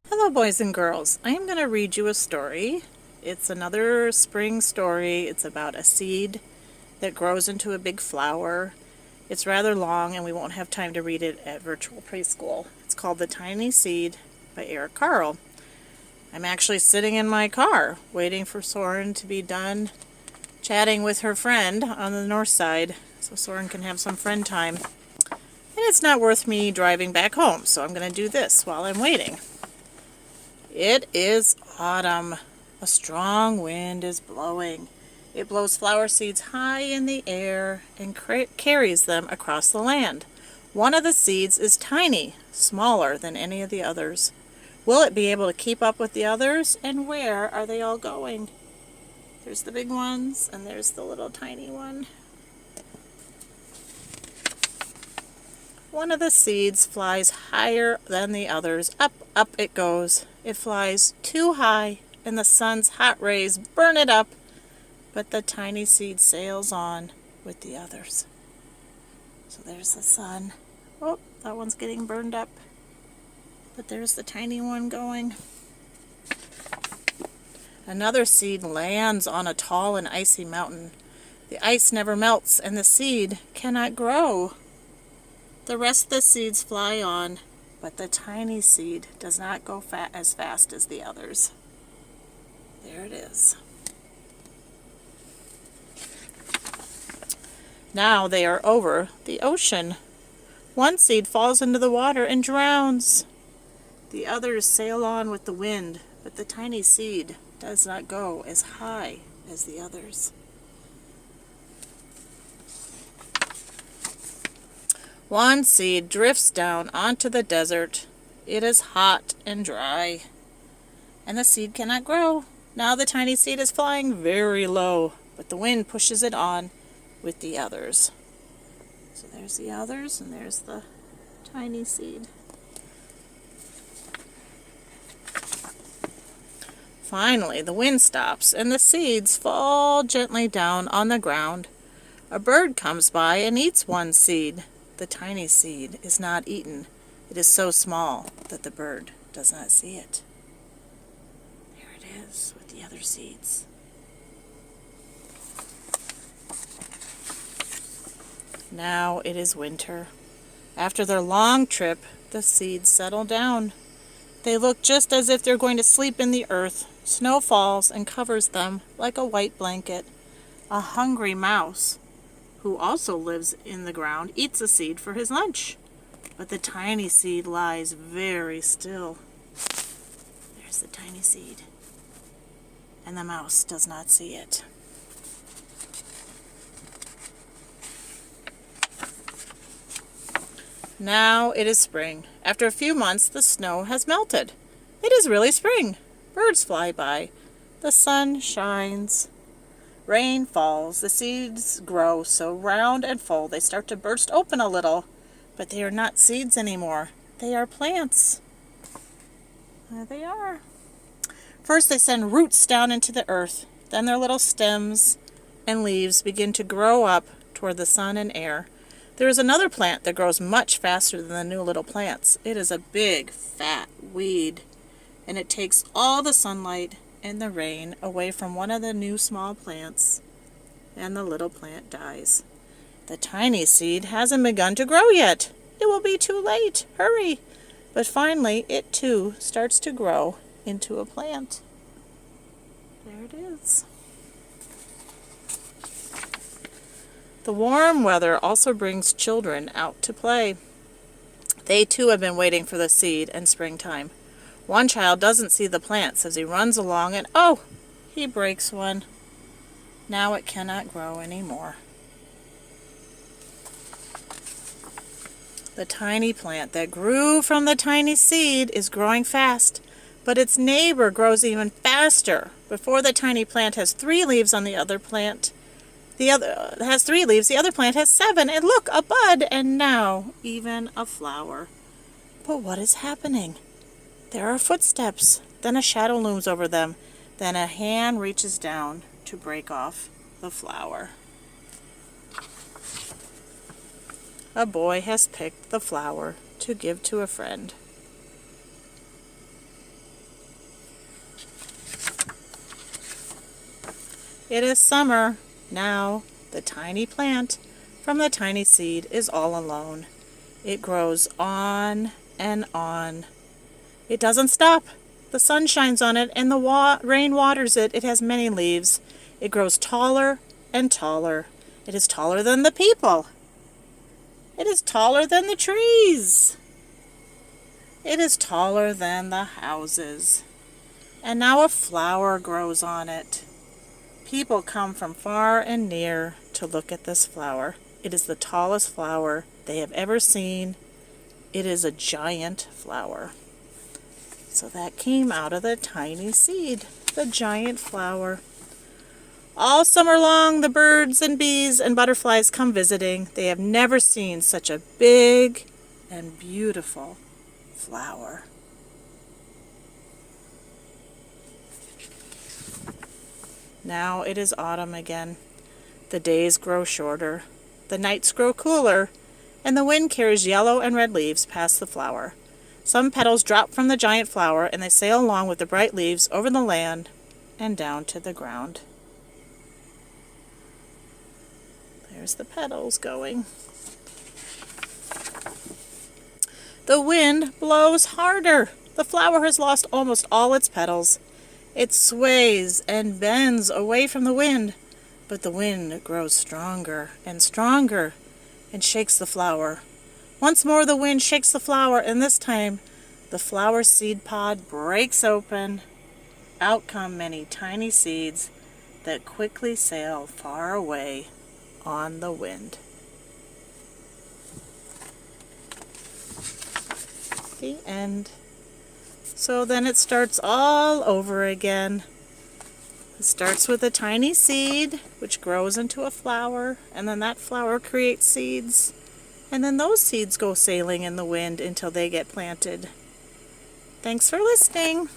Hello, boys and girls. I am going to read you a story. It's another spring story. It's about a seed that grows into a big flower. It's rather long, and we won't have time to read it at virtual preschool. It's called The Tiny Seed by Eric Carle. I'm actually sitting in my car waiting for Soren to be done chatting with her friend on the north side so Soren can have some friend time. And it's not worth me driving back home, so I'm going to do this while I'm waiting. It is autumn. A strong wind is blowing. It blows flower seeds high in the air and carries them across the land. One of the seeds is tiny, smaller than any of the others. Will it be able to keep up with the others? And where are they all going? There's the big ones, and there's the little tiny one. One of the seeds flies higher than the others. Up, up it goes. It flies too high, and the sun's hot rays burn it up. But the tiny seed sails on with the others. So there's the sun. Oh, that one's getting burned up. But there's the tiny one going. Another seed lands on a tall and icy mountain. The ice never melts, and the seed cannot grow. The rest of the seeds fly on, but the tiny seed does not go as fast as the others. There it is. Now they are over the ocean. One seed falls into the water and drowns. The others sail on with the wind, but the tiny seed does not go as high as the others. One seed drifts down onto the desert. It is hot and dry, and the seed cannot grow. Now the tiny seed is flying very low, but the wind pushes it on with the others. So there's the others, and there's the tiny seed. Finally, the wind stops, and the seeds fall gently down on the ground. A bird comes by and eats one seed. The tiny seed is not eaten. It is so small that the bird does not see it. There it is with the other seeds. Now it is winter. After their long trip, the seeds settle down. They look just as if they're going to sleep in the earth. Snow falls and covers them like a white blanket. A hungry mouse, who also lives in the ground, eats a seed for his lunch. But the tiny seed lies very still. There's the tiny seed. And the mouse does not see it. Now it is spring. After a few months, the snow has melted. It is really spring. Birds fly by. The sun shines. Rain falls. The seeds grow so round and full they start to burst open a little. But they are not seeds anymore. They are plants. There they are. First they send roots down into the earth. Then their little stems and leaves begin to grow up toward the sun and air. There is another plant that grows much faster than the new little plants. It is a big, fat weed, and it takes all the sunlight and the rain away from one of the new small plants, and the little plant dies. The tiny seed hasn't begun to grow yet. It will be too late. Hurry! But finally, it too starts to grow into a plant. There it is. The warm weather also brings children out to play. They too have been waiting for the seed and springtime. One child doesn't see the plants as he runs along and oh, he breaks one. Now it cannot grow anymore. The tiny plant that grew from the tiny seed is growing fast, but its neighbor grows even faster. Before the tiny plant has 3 leaves on the other plant, the other has 3 leaves, the other plant has 7, and look, a bud, and now even a flower. But what is happening? There are footsteps, then a shadow looms over them, then a hand reaches down to break off the flower. A boy has picked the flower to give to a friend. It is summer. Now the tiny plant from the tiny seed is all alone. It grows on and on. It doesn't stop. The sun shines on it and the rain waters it. It has many leaves. It grows taller and taller. It is taller than the people. It is taller than the trees. It is taller than the houses. And now a flower grows on it. People come from far and near to look at this flower. It is the tallest flower they have ever seen. It is a giant flower. So that came out of the tiny seed, the giant flower. All summer long, the birds and bees and butterflies come visiting. They have never seen such a big and beautiful flower. Now it is autumn again. The days grow shorter, the nights grow cooler, and the wind carries yellow and red leaves past the flower. Some petals drop from the giant flower, and they sail along with the bright leaves over the land and down to the ground. There's the petals going. The wind blows harder. The flower has lost almost all its petals. It sways and bends away from the wind, but the wind grows stronger and stronger and shakes the flower. Once more the wind shakes the flower, and this time the flower seed pod breaks open. Out come many tiny seeds that quickly sail far away on the wind. The end. So then it starts all over again. It starts with a tiny seed, which grows into a flower, and then that flower creates seeds, and then those seeds go sailing in the wind until they get planted. Thanks for listening.